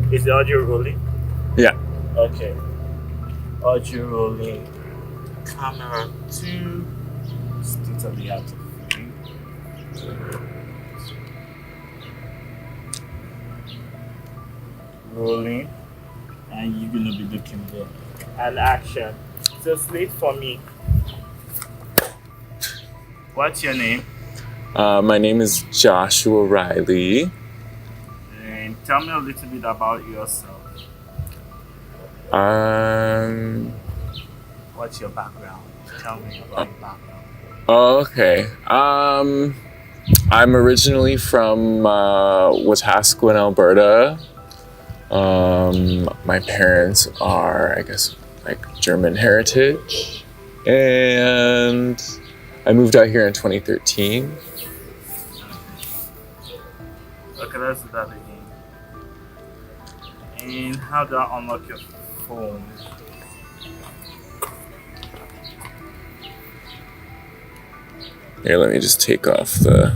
Is the audio rolling? Yeah. Okay. Audio rolling. Camera 2. State of the art of frame. Rolling. And you're gonna be looking there. And action. So slate for me. What's your name? My name is Joshua Riley. And tell me a little bit about yourself. What's your background? Tell me about your background. Okay. I'm originally from Wetaskiwin, Alberta. My parents are, I guess, like German heritage, and I moved out here in 2013. Okay, let's do that again. And how do I unlock your phone? Here, let me just take off the...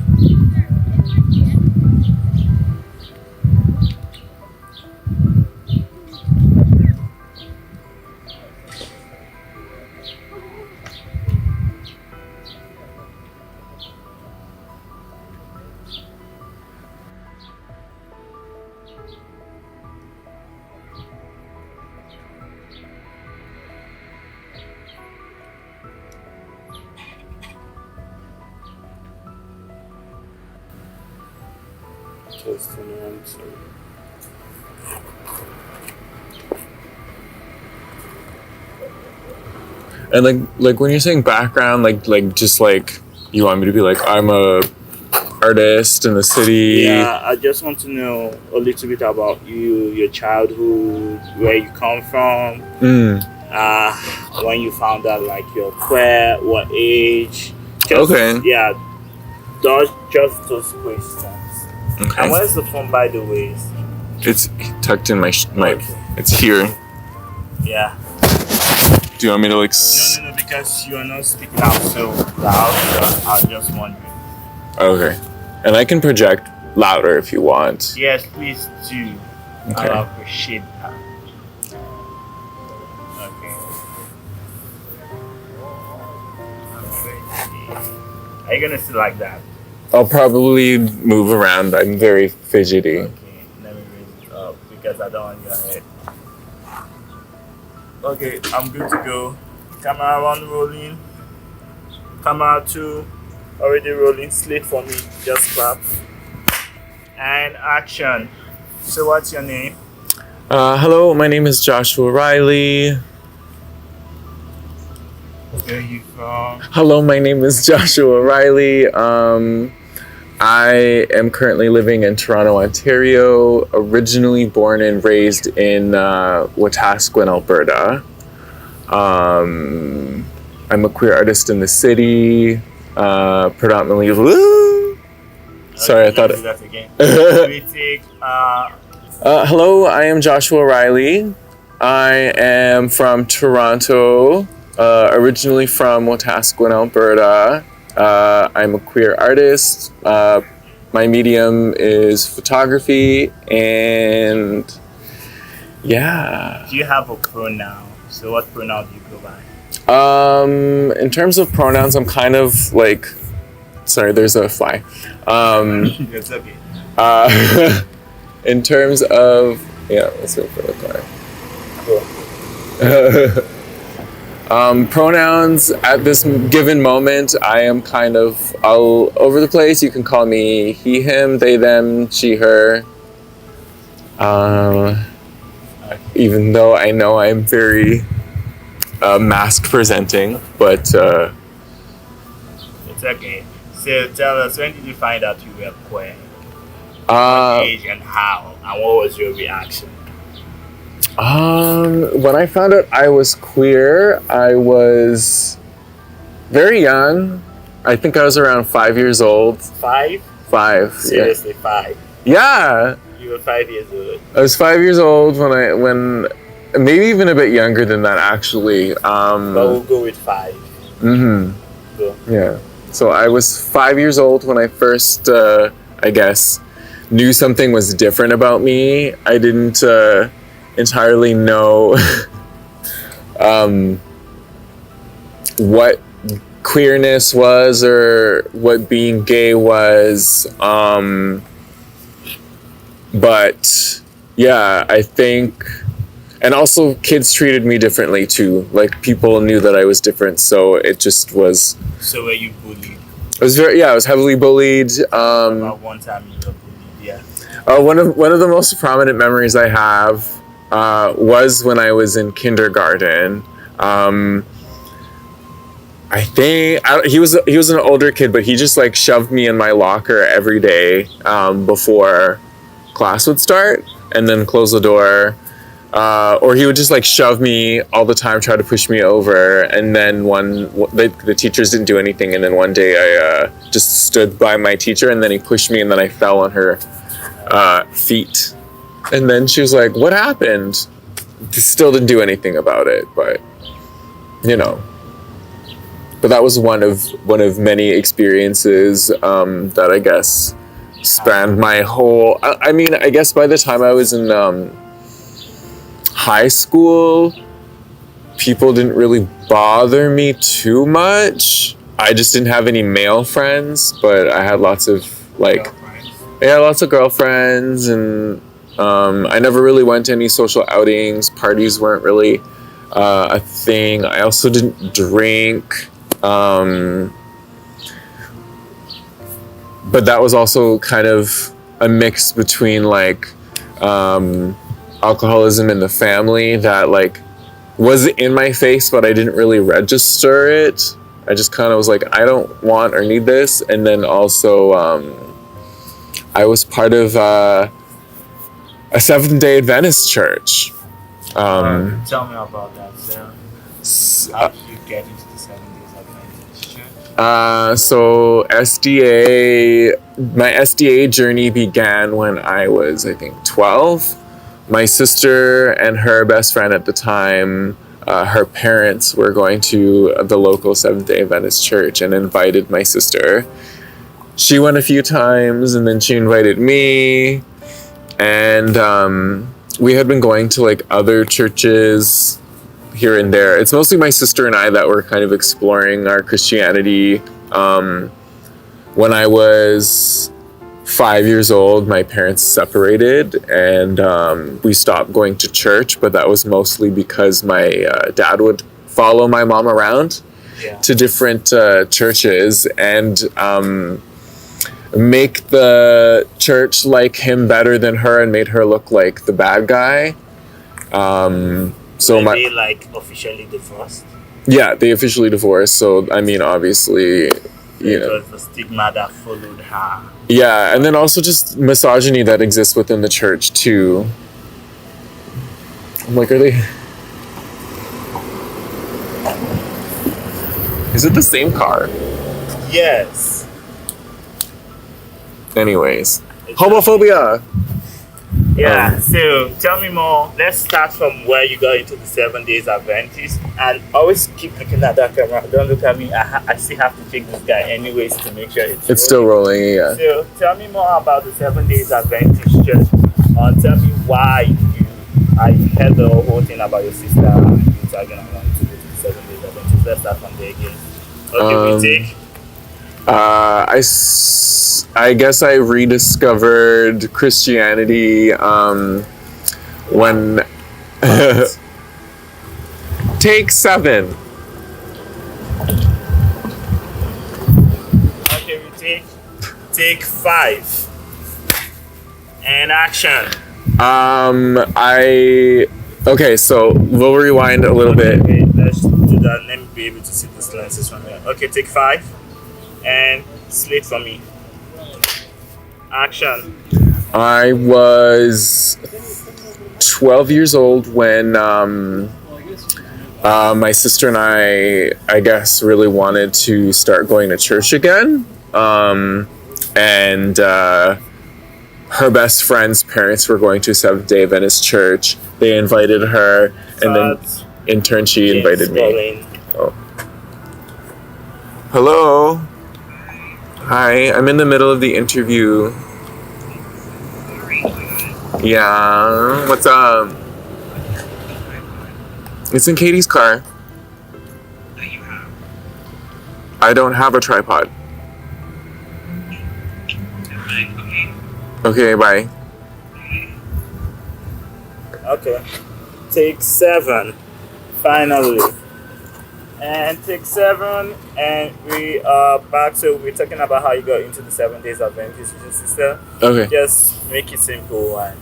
Just a moment. And like when you're saying background, like just like you want me to be like, I'm a artist in the city. Yeah, I just want to know a little bit about you, your childhood, where you come from. When you found out like you're queer, what age? Okay. Yeah, just those questions. Okay. And where's the phone, by the way? It's tucked in my Okay. It's here. Yeah. Do you want me to like? No, because you are not speaking out so loud. I just wondering. Okay. And I can project louder if you want. Yes, please do. Okay. I appreciate that. Okay. Are you gonna sit like that? I'll probably move around. I'm very fidgety. Okay, let me raise it up because I don't want your head. Okay, I'm good to go. Camera 1 rolling. Camera 2 already rolling. Slate for me. Just clap. And action. So what's your name? Hello, my name is Joshua Riley. Where are you from? Hello, my name is Joshua Riley. I am currently living in Toronto, Ontario, originally born and raised in Wetaskiwin, Alberta. I'm a queer artist in the city, predominantly... Sorry, I thought... Do that again. Retake. Hello, I am Joshua Riley. I am from Toronto, originally from Wetaskiwin, Alberta. I'm a queer artist. My medium is photography, and yeah. Do you have a pronoun? So what pronoun do you go by? In terms of pronouns, I'm kind of like, sorry, there's a fly. It's okay. In terms of, yeah, let's wait for the car. Cool. Pronouns at this given moment, I am kind of all over the place. You can call me he, him, they, them, she, her. Even though I know I'm very mask presenting, but It's okay. So tell us, when did you find out you were queer? What age and how? And what was your reaction? When I found out I was queer, I was very young. I think I was around 5 years old. 5? 5. Seriously, 5. Yeah. You were 5 years old. I was 5 years old when maybe even a bit younger than that actually. But we'll go with 5. Mm-hmm. Go. Yeah. So I was 5 years old when I first, I guess, knew something was different about me. I didn't entirely know what queerness was or what being gay was. But yeah, I think, and also kids treated me differently too. Like people knew that I was different, so it just was. So were you bullied? I was heavily bullied. About one time you were bullied, yeah. One of the most prominent memories I have was when I was in kindergarten. I think he was an older kid, but he just like shoved me in my locker every day before class would start, and then close the door. Or he would just like shove me all the time, try to push me over, and then the teachers didn't do anything, and then one day I just stood by my teacher, and then he pushed me, and then I fell on her feet, and then she was like, "What happened?" Still didn't do anything about it, but you know. But that was one of many experiences that I guess spanned my whole. I mean, I guess by the time I was in high school, people didn't really bother me too much. I just didn't have any male friends, but I had lots of lots of girlfriends, and I never really went to any social outings. Parties weren't really a thing. I also didn't drink. But that was also kind of a mix between like alcoholism in the family that like was in my face, but I didn't really register it. I just kind of was like, I don't want or need this. And then also I was part of a Seventh-day Adventist church. Tell me about that, Sarah. How did you get into the 7 Days Adventist church? So my SDA journey began when I was, I think, 12. My sister and her best friend at the time, her parents were going to the local Seventh-day Adventist church and invited my sister. She went a few times, and then she invited me, and we had been going to like other churches here and there. It's mostly my sister and I that were kind of exploring our Christianity. When I was 5 years old, my parents separated, and we stopped going to church, but that was mostly because my dad would follow my mom around to different churches and make the church like him better than her and made her look like the bad guy. So they like officially divorced? Yeah, they officially divorced. So I mean, obviously, it was the stigma that followed her. Yeah, and then also just misogyny that exists within the church too. I'm like, are they? Is it the same car? Yes. Anyways, homophobia. Yeah, so tell me more. Let's start from where you got into the 7 Days Adventist, and always keep looking at that camera. Don't look at me. I still have to check this guy anyways to make sure it's still rolling. Yeah. So tell me more about the 7 Days Adventist church. Tell me why I heard the whole thing about your sister and you tagging along to go to the 7 Days Adventist. Let's start from there again. Okay, we take. I guess I rediscovered Christianity when take 7. Okay, we take 5 and action. Okay, so we'll rewind a little bit. Okay, let's do that. Let me be able to see the lenses from here. Okay, take 5 and slate for me. Action. I was 12 years old when my sister and I guess, really wanted to start going to church again. And her best friend's parents were going to a Seventh-day Adventist church. They invited her, and then in turn she invited me. Oh. Hello. Hi, I'm in the middle of the interview. Yeah. What's up? It's in Katie's car. I don't have a tripod. Okay, bye. Okay. Take 7. Finally. And take 7, and we are back. So we're talking about how you got into the 7 days Adventist with your sister. Okay. Just make it simple and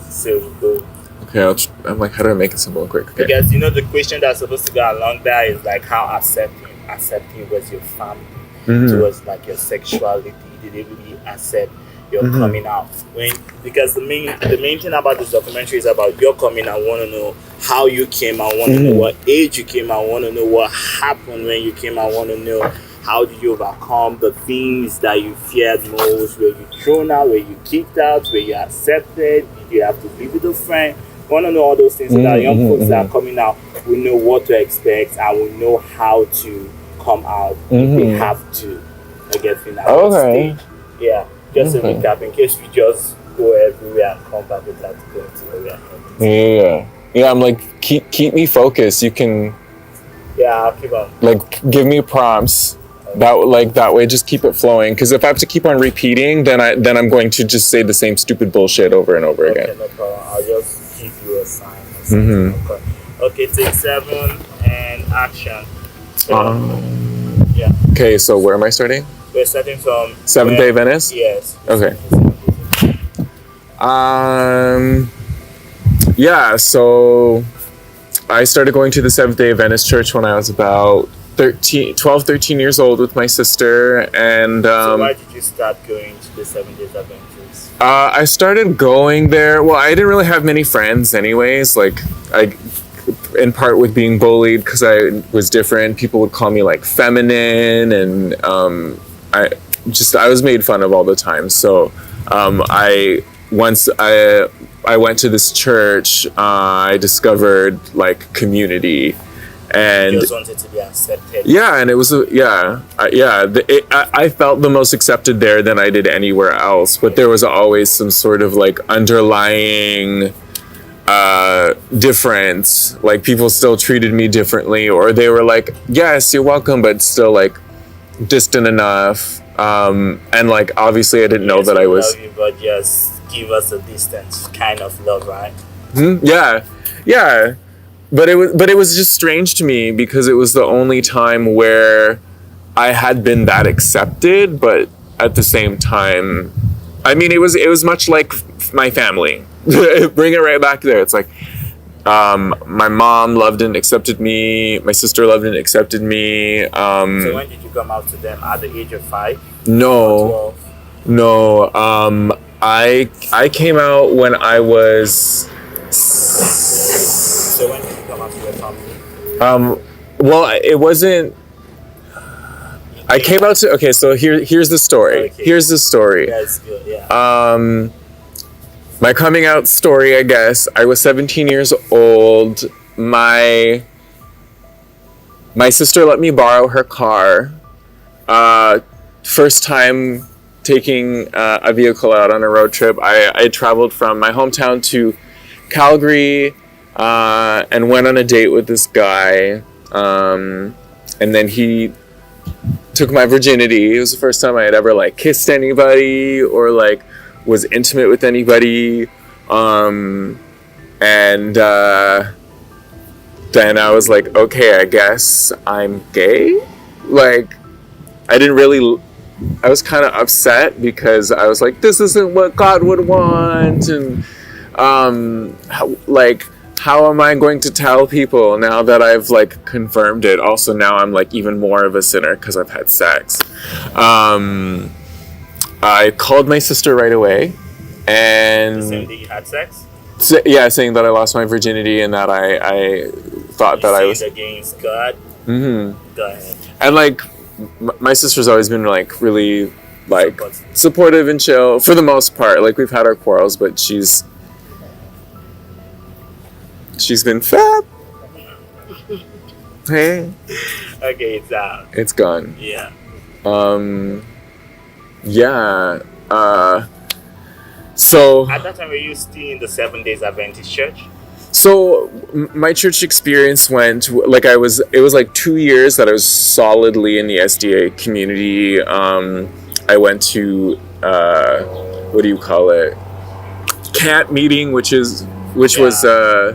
so we go. Okay, I'm like, how do I make it simple and quick? Okay. Because the question that's supposed to go along there is like how accepting was your family towards like your sexuality. Did they really accept your coming out? Because the main thing about this documentary is about your coming. I want to know how you came. I want to know what age you came. I want to know what happened when you came. I want to know how did you overcome the things that you feared most. Were you thrown out? Were you kicked out? Were you accepted? Did you have to live with a friend? I want to know all those things so that young folks that are coming out will know what to expect and will know how to come out if they have to. I guess in that stage. Yeah. Just a recap in case we just go everywhere and come back without going to where we are heading. Yeah. I'm like, keep me focused. You can. Yeah, I'll keep on. Like, give me prompts. That way, just keep it flowing. Because if I have to keep on repeating, then I'm going to just say the same stupid bullshit over and over again. Okay, no problem. I'll just give you a sign. Okay, take 7 and action. Yeah. Okay, so where am I starting? We're starting from Seventh Day Adventist? Yes. Okay. Yeah, so I started going to the Seventh Day Adventist Church when I was about 13 years old with my sister. And so why did you start going to the Seventh Day Adventist? I started going there. Well, I didn't really have many friends anyways. Like, in part with being bullied because I was different. People would call me like feminine, and I was made fun of all the time. So once I went to this church, I discovered like community, and you just wanted to be accepted. Yeah, and it was I felt the most accepted there than I did anywhere else. But there was always some sort of like underlying difference. Like, people still treated me differently, or they were like, yes, you're welcome, but still like distant enough. And like, obviously I didn't know that I was love you, but just give us a distance kind of love, right? Yeah. But it was just strange to me because it was the only time where I had been that accepted, but at the same time, I mean, it was much like my family. Bring it right back there. It's like, my mom loved and accepted me. My sister loved and accepted me. So when did you come out to them? At the age of 5? No. I came out when I was. So when did you come out to your family? Well, it wasn't. I came out to. Okay, so here's the story. Okay. Here's the story. That's good. Yeah. My coming out story, I guess. I was 17 years old. My sister let me borrow her car. First time taking a vehicle out on a road trip. I traveled from my hometown to Calgary and went on a date with this guy. And then he took my virginity. It was the first time I had ever like kissed anybody or like was intimate with anybody, and then I was like, okay, I guess I'm gay. Like, I was kind of upset because I was like, this isn't what God would want, and how am I going to tell people now that I've like confirmed it? Also, now I'm like even more of a sinner because I've had sex. I called my sister right away, and The same day you had sex? saying that I lost my virginity and that I thought that I was against God. Go ahead. And like my sister's always been like really like supportive and chill for the most part. Like, we've had our quarrels, but she's been fab. Hey. Okay, it's out. It's gone. Yeah. Yeah. So At that time, were you still in the 7 Days Adventist church? So my church experience went like it was like 2 years that I was solidly in the SDA community. I went to what do you call it, camp meeting, which was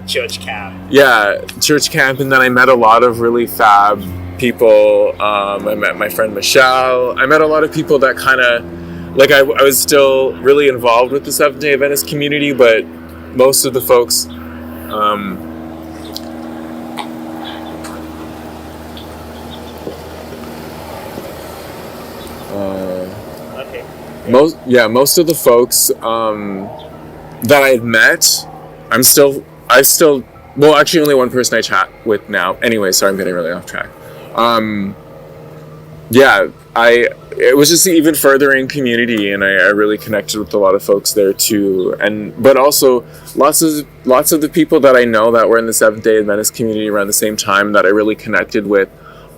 church camp. Yeah, church camp. And then I met a lot of really fab people. I met my friend Michelle. I met a lot of people that kind of like I was still really involved with the Seventh-day Adventist community, but most of the folks Okay. most of the folks that I've met, well, actually only one person I chat with now. Anyway, sorry, I'm getting really off track. It was just even furthering community, and I really connected with a lot of folks there too. But also lots of the people that I know that were in the Seventh-day Adventist community around the same time that I really connected with,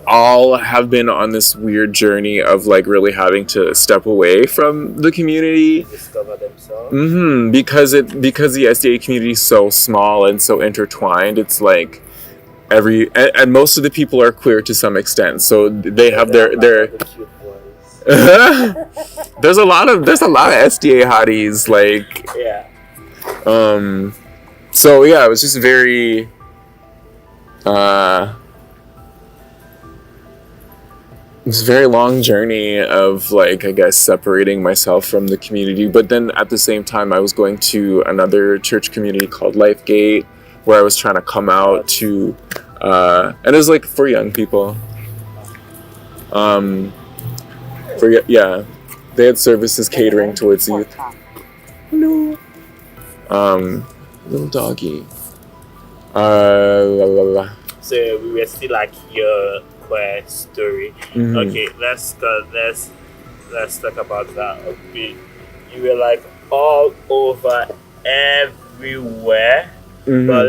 all have been on this weird journey of like really having to step away from the community, Discover themselves. Because the SDA community is so small and so intertwined. It's like and most of the people are queer to some extent, so they have their there's a lot of SDA hotties, like so yeah, it was just very it was a very long journey of like, I guess, separating myself from the community, but then at the same time I was going to another church community called Life Gate, where I was trying to come out to and it was like for young people. They had services catering towards youth. Hello. Little doggy. So we were still like your queer story. Okay, let's talk about that a bit. You were like all over everywhere. But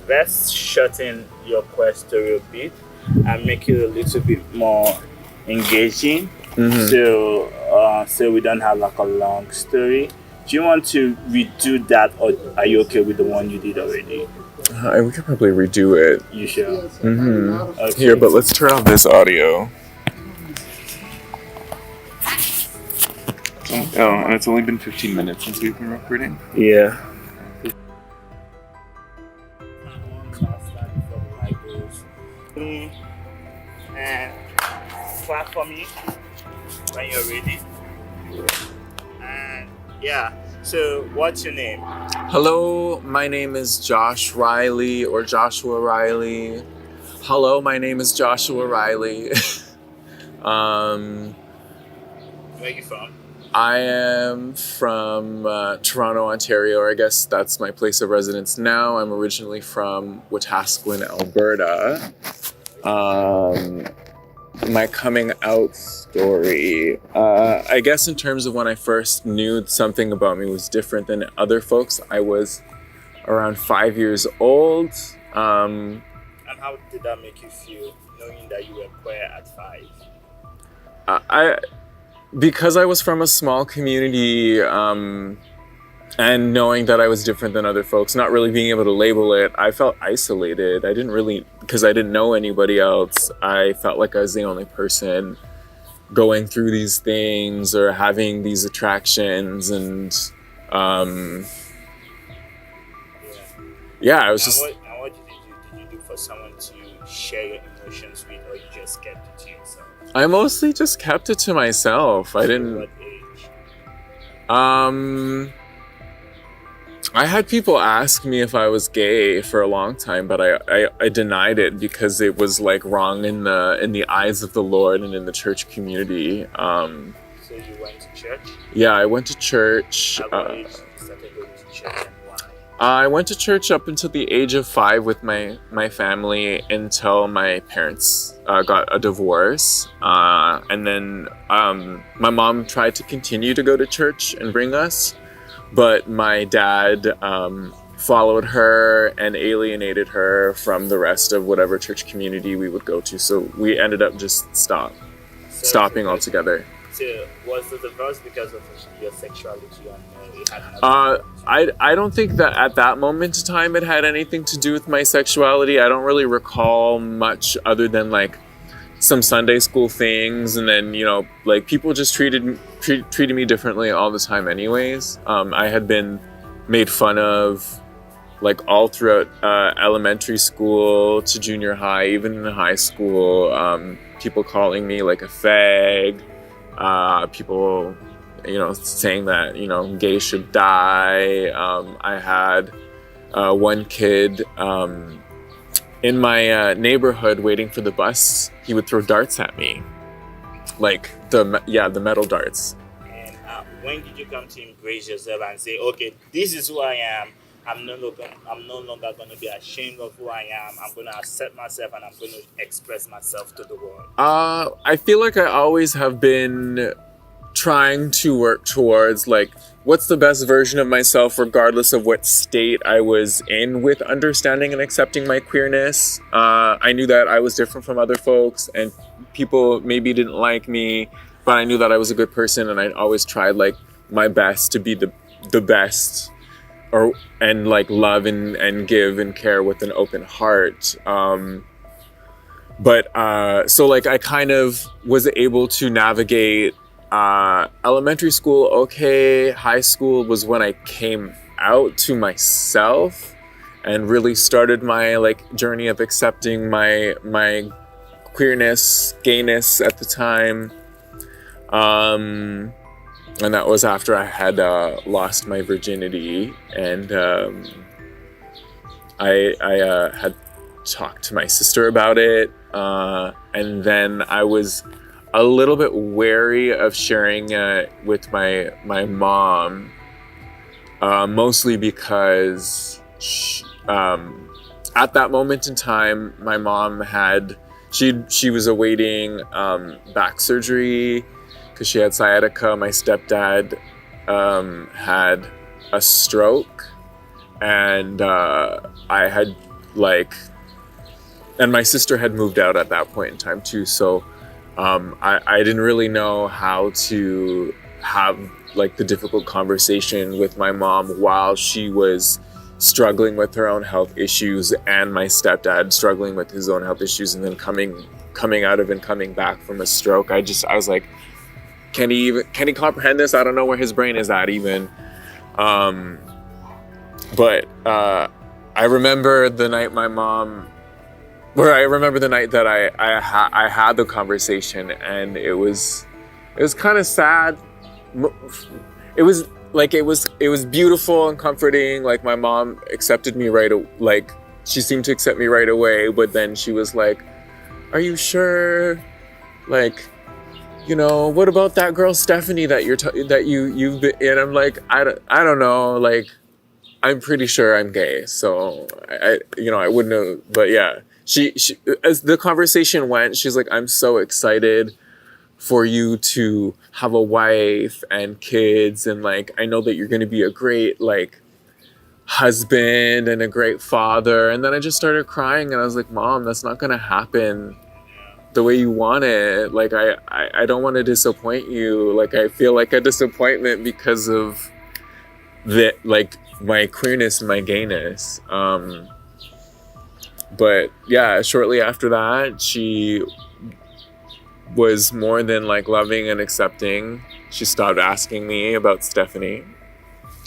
let's shorten your queer story a bit and make it a little bit more engaging. So we don't have like a long story. Do you want to redo that, or are you okay with the one you did already? We could probably redo it. You sure? Okay. Here, but let's turn off this audio. Oh, and it's only been 15 minutes since we've been recording? Yeah. And clap for me when you're ready. And yeah, so what's your name? Hello, my name is Josh Riley, or Joshua Riley. Hello, my name is Joshua Riley. Where are you from? I am from Toronto, Ontario, or I guess that's my place of residence now. I'm originally from Wetaskiwin, Alberta. My coming out story, I guess in terms of when I first knew something about me was different than other folks, I was around 5 years old. And how did that make you feel, knowing that you were queer at 5? Because I was from a small community, and knowing that I was different than other folks, not really being able to label it, I felt isolated. Because I didn't know anybody else, I felt like I was the only person going through these things or having these attractions, and I was just... And what did you do for someone to share your emotions with, or you just kept it to yourself? I mostly just kept it to myself. I didn't... What age? I had people ask me if I was gay for a long time, but I denied it because it was like wrong in the eyes of the Lord and in the church community. So you went to church? Yeah, I went to church. At what age you started going to church, and why? I went to church up until the age of 5 with my family until my parents got a divorce. And then my mom tried to continue to go to church and bring us, but my dad followed her and alienated her from the rest of whatever church community we would go to. So we ended up just stopping altogether. So was the divorce because of your sexuality, or no, it had nothing Uh, to do with I don't think that at that moment in time it had anything to do with my sexuality. I don't really recall much other than like some Sunday school things, and then like people just treated me differently all the time. Anyways, I had been made fun of like all throughout elementary school to junior high, even in high school. People calling me like a fag. People, saying that gays should die. I had one kid in my neighborhood waiting for the bus. He would throw darts at me, like the metal darts. And when did you come to embrace yourself and say, okay, this is who I am. I'm no longer going to be ashamed of who I am. I'm going to accept myself and I'm going to express myself to the world. I feel like I always have been trying to work towards like what's the best version of myself regardless of what state I was in with understanding and accepting my queerness. I knew that I was different from other folks and people maybe didn't like me, but I knew that I was a good person and I always tried like my best to be the best and like love and give and care with an open heart. But so like I kind of was able to navigate elementary school okay. High school was when I came out to myself and really started my like journey of accepting my queerness, gayness at the time. And that was after I had lost my virginity, and I had talked to my sister about it, and then I was a little bit wary of sharing it with my mom, mostly because at that moment in time, my mom she was awaiting back surgery because she had sciatica. My stepdad had a stroke, and I had and my sister had moved out at that point in time too. So I didn't really know how to have like the difficult conversation with my mom while she was struggling with her own health issues and my stepdad struggling with his own health issues, and then coming out of and coming back from a stroke. I was like, can he comprehend this? I don't know where his brain is at even. But I remember the night that I had the conversation, and it was kind of sad. It was beautiful and comforting. Like my mom accepted me she seemed to accept me right away, but then she was like, "Are you sure? Like, what about that girl Stephanie that you've been?" And I'm like, I don't know. Like, I'm pretty sure I'm gay, so I wouldn't have. But yeah, she as the conversation went, she's like, "I'm so excited for you to have a wife and kids, and like I know that you're going to be a great like husband and a great father." And then I just started crying, and I was like, "Mom, that's not going to happen the way you want it. Like I don't want to disappoint you. Like I feel like a disappointment because of like my queerness and my gayness." But yeah, shortly after that, she was more than like loving and accepting. She stopped asking me about Stephanie,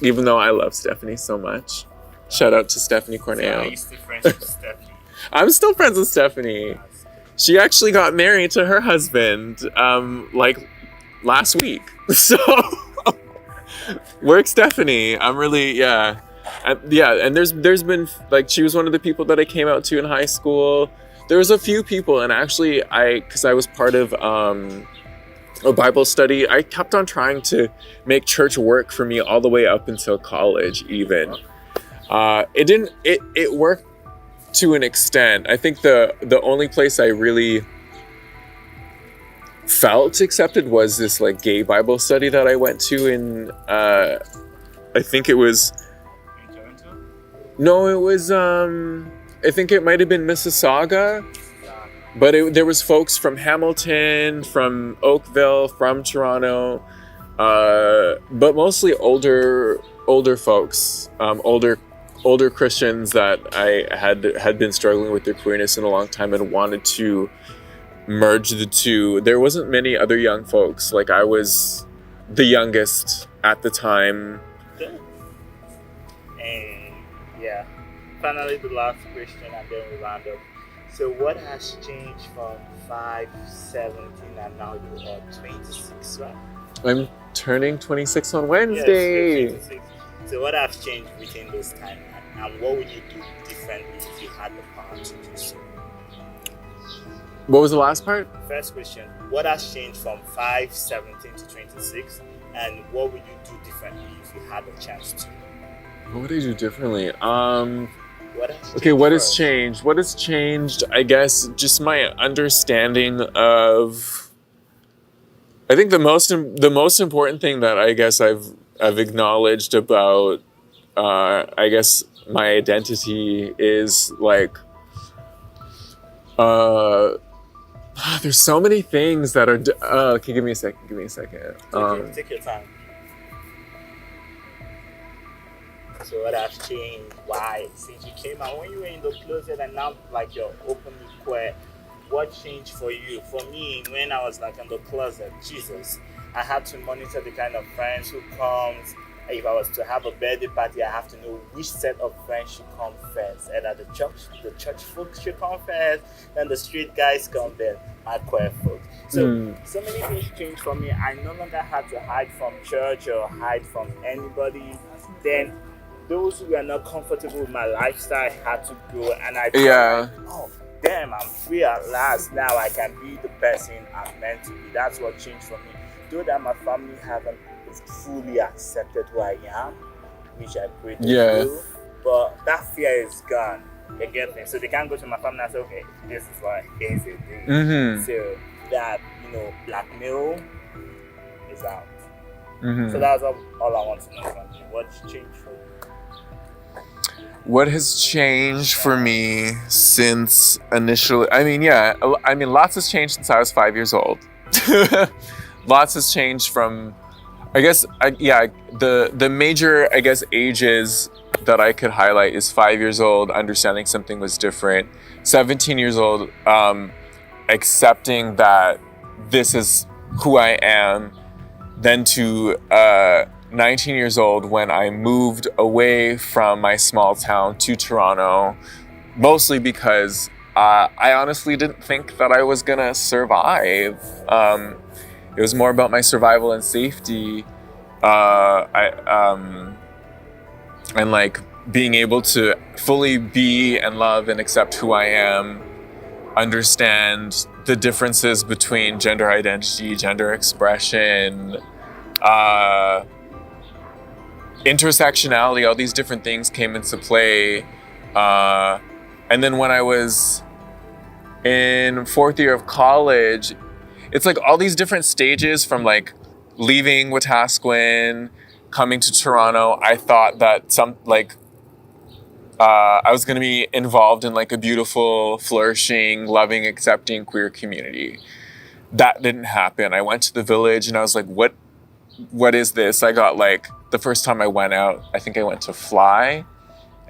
even though I love Stephanie so much. Shout out to Stephanie Cornell. So are you still friends with Stephanie? I'm still friends with Stephanie. She actually got married to her husband like last week. So work Stephanie. I'm really and there's been like, she was one of the people that I came out to in high school. There was a few people, and actually because I was part of a Bible study, I kept on trying to make church work for me all the way up until college even. It worked to an extent. I think the only place I really felt accepted was this like gay Bible study that I went to in I think it was In Toronto? no, it was I think it might have been Mississauga. but there was folks from Hamilton, from Oakville, from Toronto, but mostly older folks, older Christians that I had been struggling with their queerness in a long time and wanted to merge the two. There wasn't many other young folks. Like, I was the youngest at the time. Good. And yeah, finally the last question, and then we round up. So what has changed from 5, 17, and now you are 26, right? I'm turning 26 on Yes, Wednesday. you're 26. So what has changed within this time, and what would you do differently if you had the power to do so? What was the last part? First question, what has changed from 5, 17 to 26, and what would you do differently if you had the chance to? What would I do differently? What has changed Okay, what has first? changed? What has changed? I guess just my understanding of. I think the most important thing that I guess I've acknowledged about, I guess my identity is like. There's so many things that are. Okay, give me a second. Take your time. So what has changed? Why? Since you came out, when you were in the closet and now like you're openly queer, what changed for you? For me, when I was like in the closet, Jesus, I had to monitor the kind of friends who comes. If I was to have a birthday party, I have to know which set of friends should come first. Either the church folks should come first, then the street guys come, then my queer folks. So so many things changed for me. I no longer had to hide from church or hide from anybody. Then those who were not comfortable with my lifestyle had to go, and I felt Yeah. like, oh damn, I'm free at last. Now I can be the person I'm meant to be. That's what changed for me. Though that my family haven't fully accepted who I am, which I pray to do, but that fear is gone. You get me? So they can't go to my family and say, okay, this is what is it. Mm-hmm. So that, blackmail is out. Mm-hmm. So that's all I want to know from you. What's changed for you? What has changed for me since initially? Lots has changed since I was 5 years old. Lots has changed from, I guess, the major, I guess, ages that I could highlight is 5 years old, understanding something was different. 17 years old, accepting that this is who I am. Then to 19 years old when I moved away from my small town to Toronto, mostly because I honestly didn't think that I was gonna survive. It was more about my survival and safety, and like being able to fully be and love and accept who I am, understand the differences between gender identity, gender expression, intersectionality. All these different things came into play, and then when I was in fourth year of college, it's like all these different stages from like leaving Wetaskiwin, coming to Toronto. I thought that I was going to be involved in like a beautiful, flourishing, loving, accepting queer community. That didn't happen. I went to the village and I was like, what is this? I got like, the first time I went out, I think I went to Fly,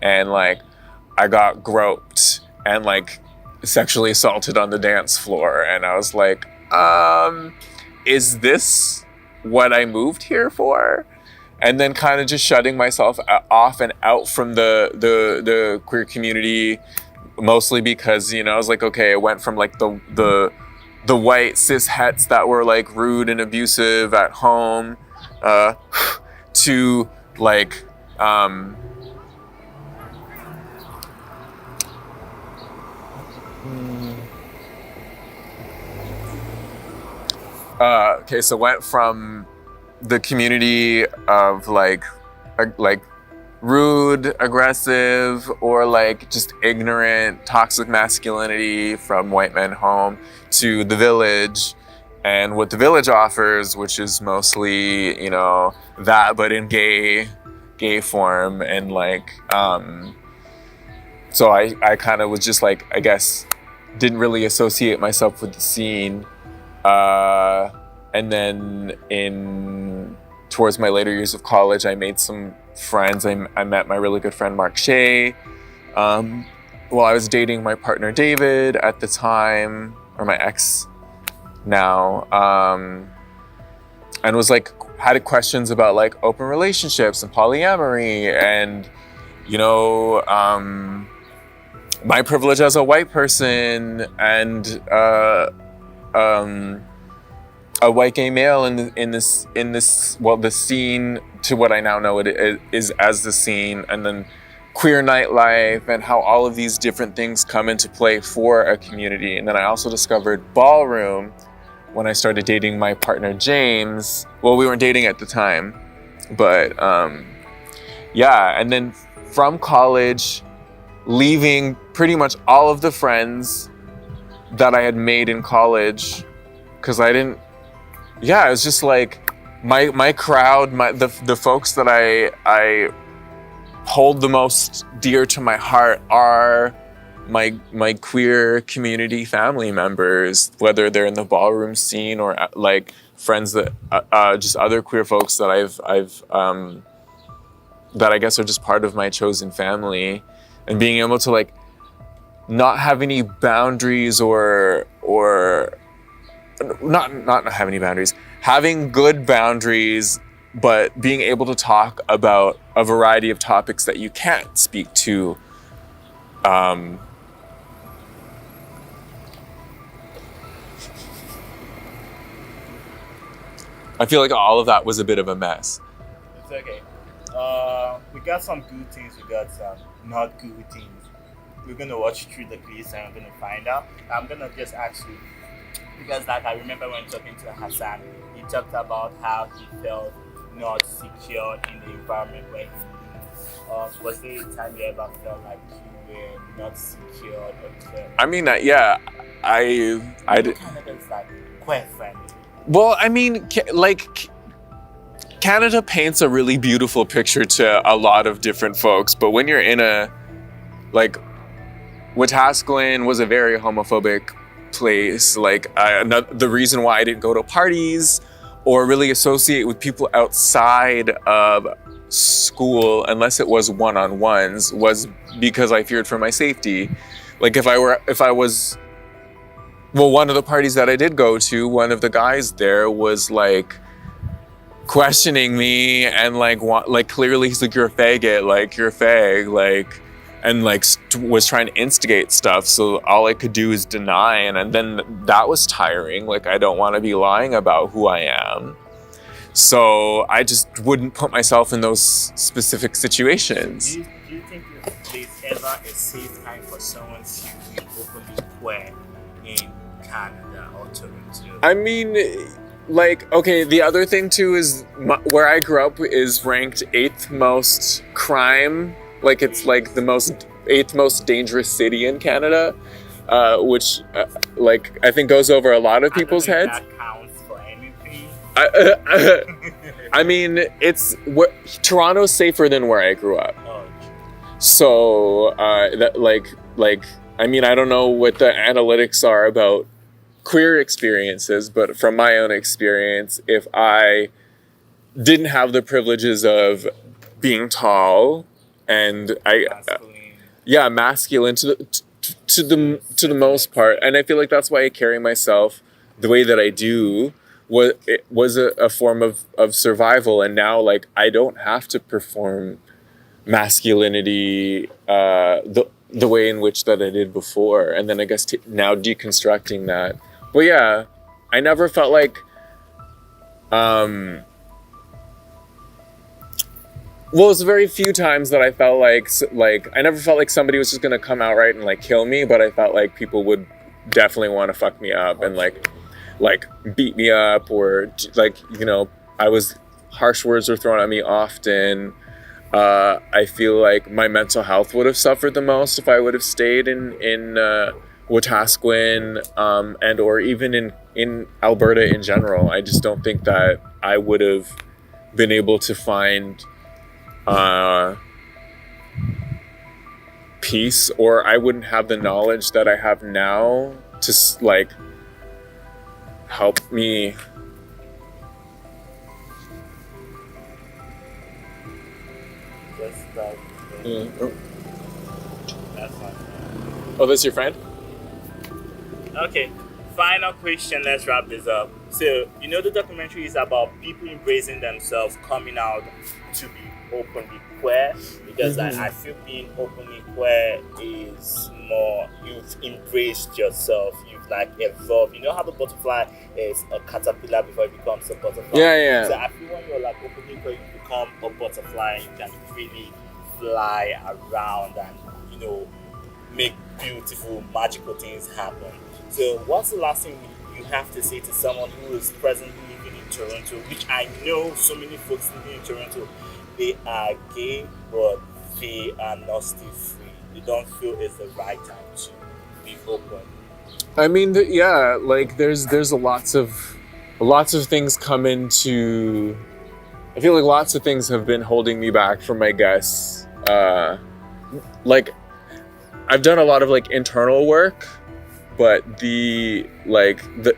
and like I got groped and like sexually assaulted on the dance floor. And I was like, is this what I moved here for? And then kind of just shutting myself off and out from the queer community, mostly because, I was like, okay, I went from like the white cis hets that were like rude and abusive at home, to like, so went from the community of like rude, aggressive, or like just ignorant, toxic masculinity from white men home to the village and what the village offers, which is mostly, that, but in gay form. And like, so I kind of was just like, I guess, didn't really associate myself with the scene. And then towards my later years of college, I made some friends. I met my really good friend Mark Shea. While I was dating my partner David at the time, or my ex now, and was like had questions about like open relationships and polyamory and my privilege as a white person and a white gay male in this the scene to what I now know it is as the scene, and then queer nightlife and how all of these different things come into play for a community. And then I also discovered ballroom when I started dating my partner James. Well, we weren't dating at the time, but and then from college, leaving pretty much all of the friends that I had made in college, because it was just like my crowd, the folks that I hold the most dear to my heart are my queer community family members, whether they're in the ballroom scene or like friends that just other queer folks that I've that I guess are just part of my chosen family, and being able to like not have any boundaries or not have any boundaries, having good boundaries, but being able to talk about a variety of topics that you can't speak to. I feel like all of that was a bit of a mess. It's okay. We got some good things, we got some not good things. We're gonna watch through the clips and we're gonna find out. I'm gonna just ask you, because like I remember when talking to Hassan, he talked about how he felt not secure in the environment where he lived. Was there a time you ever felt like you were not secure or clear? I mean, I did. Canada's like queer friendly. Well, I mean, like Canada paints a really beautiful picture to a lot of different folks, but when you're in Wetaskiwin was a very homophobic place. Like the reason why I didn't go to parties or really associate with people outside of school unless it was one-on-ones was because I feared for my safety. Like one of the parties that I did go to, one of the guys there was like questioning me and like clearly he's like, you're a faggot, like you're a fag, like, and like was trying to instigate stuff. So all I could do is deny, and then that was tiring. Like I don't want to be lying about who I am. So I just wouldn't put myself in those specific situations. Do you think there's ever a safe time for someone to be openly queer in Canada or Toronto? I mean, like, okay, the other thing too is where I grew up is ranked 8th most crime. Like it's like the 8th most dangerous city in Canada, which like I think goes over a lot of people's heads. That counts for anything. I mean, Toronto's safer than where I grew up. Oh, so I mean, I don't know what the analytics are about queer experiences, but from my own experience, if I didn't have the privileges of being tall and masculine to the most part, and I feel like that's why I carry myself the way that I do. It was a form of survival, and now like I don't have to perform masculinity the way in which that I did before, and then I guess now deconstructing that. But yeah, I never felt like well, it's very few times that I felt like I never felt like somebody was just gonna come outright and like kill me, but I felt like people would definitely want to fuck me up and like beat me up, or like, harsh words were thrown at me often. I feel like my mental health would have suffered the most if I would have stayed in Wetaskiwin, and or even in Alberta in general. I just don't think that I would have been able to find peace, or I wouldn't have the knowledge that I have now to like help me. Just like, Oh, that's fine. oh, that's your friend? Okay, final question. Let's wrap this up. So, the documentary is about people embracing themselves, coming out to be openly queer. Because I feel being openly queer is more, you've embraced yourself, you've like evolved. You know how the butterfly is a caterpillar before it becomes a butterfly? Yeah. So I feel when you're like openly queer, you become a butterfly, you can really fly around and, make beautiful, magical things happen. So, what's the last thing you have to say to someone who is presently living in Toronto, which I know so many folks living in Toronto, they are gay, but they are not still free. They don't feel it's the right time to be open. I mean, like there's lots of things come into. I feel like lots of things have been holding me back from my guests. Like I've done a lot of like internal work, but the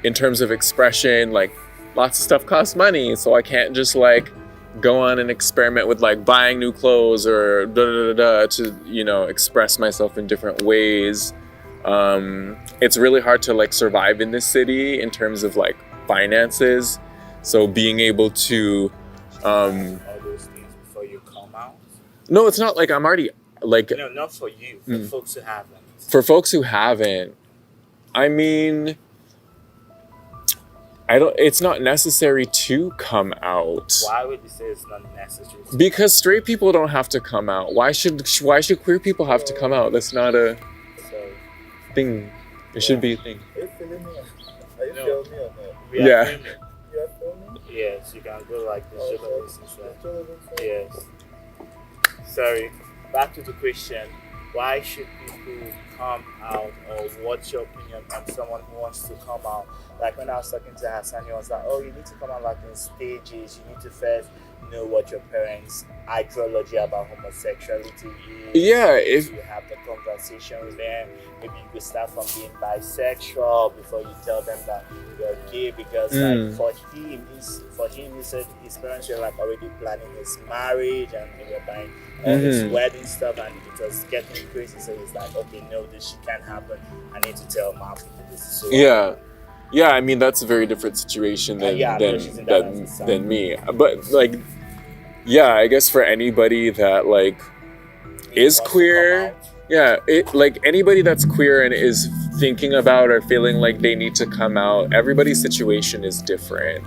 in terms of expression, like lots of stuff costs money, so I can't just like go on and experiment with like buying new clothes or to express myself in different ways. It's really hard to like survive in this city in terms of like finances, so being able to All those things before you come out. no, it's not like I'm already like No, not for you. For folks who haven't. for folks who haven't. I mean, it's not necessary to come out. Why would you say it's not necessary? Because straight people don't have to come out. Why should queer people have to come out? That's not a thing. It should be a thing. Are you feeling me? Are you No. feeling me or not? We are Yeah. filming. You are filming? Yes, you can go like this. Okay. Journalism. Yes. Sorry. Back to the question. Why should people come out, or what's your opinion on someone who wants to come out? Like when I was talking to Hassan, he was like, oh, you need to come out like in stages. You need to first know what your parents' ideology about homosexuality is. Yeah, if You have the conversation with them. Maybe you could start from being bisexual before you tell them that you're gay, because like for him he said his parents were like already planning his marriage and they were buying all this wedding stuff, and it was getting crazy. So he's like, okay, no, this shit can't happen. I need to tell my people this. So yeah, I mean that's a very different situation than Yeah, no, she's in that as a than me. But like, yeah, I guess for anybody that like he is wants to queer, come out. yeah, it like anybody that's queer and is thinking about or feeling like they need to come out, everybody's situation is different.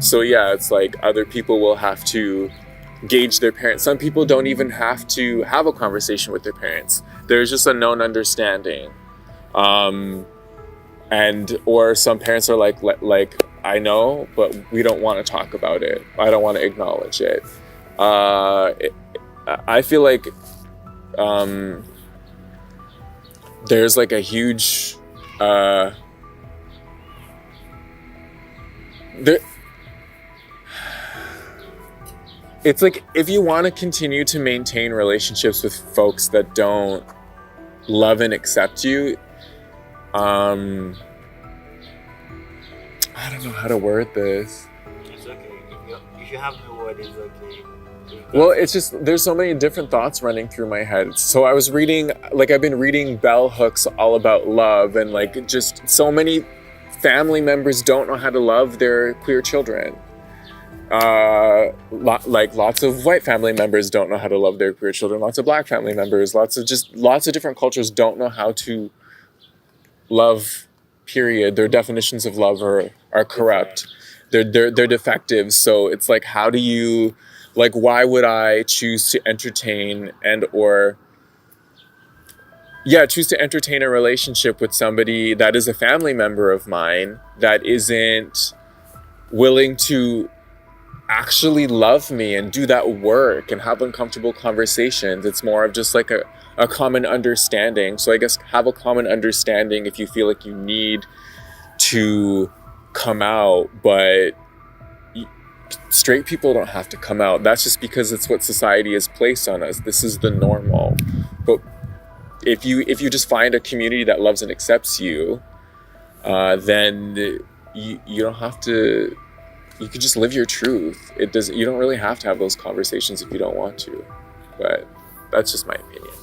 So yeah, it's like other people will have to gauge their parents. Some people don't even have to have a conversation with their parents. There's just a known understanding. And or some parents are like I know, but we don't want to talk about it. I don't want to acknowledge it. I feel like there's like a huge it's like if you want to continue to maintain relationships with folks that don't love and accept you, I don't know how to word this. It's okay. If you have no word, it's okay. Well, it's just there's so many different thoughts running through my head. So I've been reading bell hooks all about love, and like just so many family members don't know how to love their queer children. Like lots of white family members don't know how to love their queer children. Lots of black family members. Lots of different cultures don't know how to love. Period. Their definitions of love are corrupt. They're defective. So it's like, how do you, like, why would I choose to entertain choose to entertain a relationship with somebody that is a family member of mine that isn't willing to actually love me and do that work and have uncomfortable conversations? It's more of just like a common understanding. So I guess have a common understanding if you feel like you need to come out, but straight people don't have to come out. That's just because it's what society has placed on us. This is the normal. But if you just find a community that loves and accepts you, then you don't have to. You can just live your truth. You don't really have to have those conversations if you don't want to. But that's just my opinion.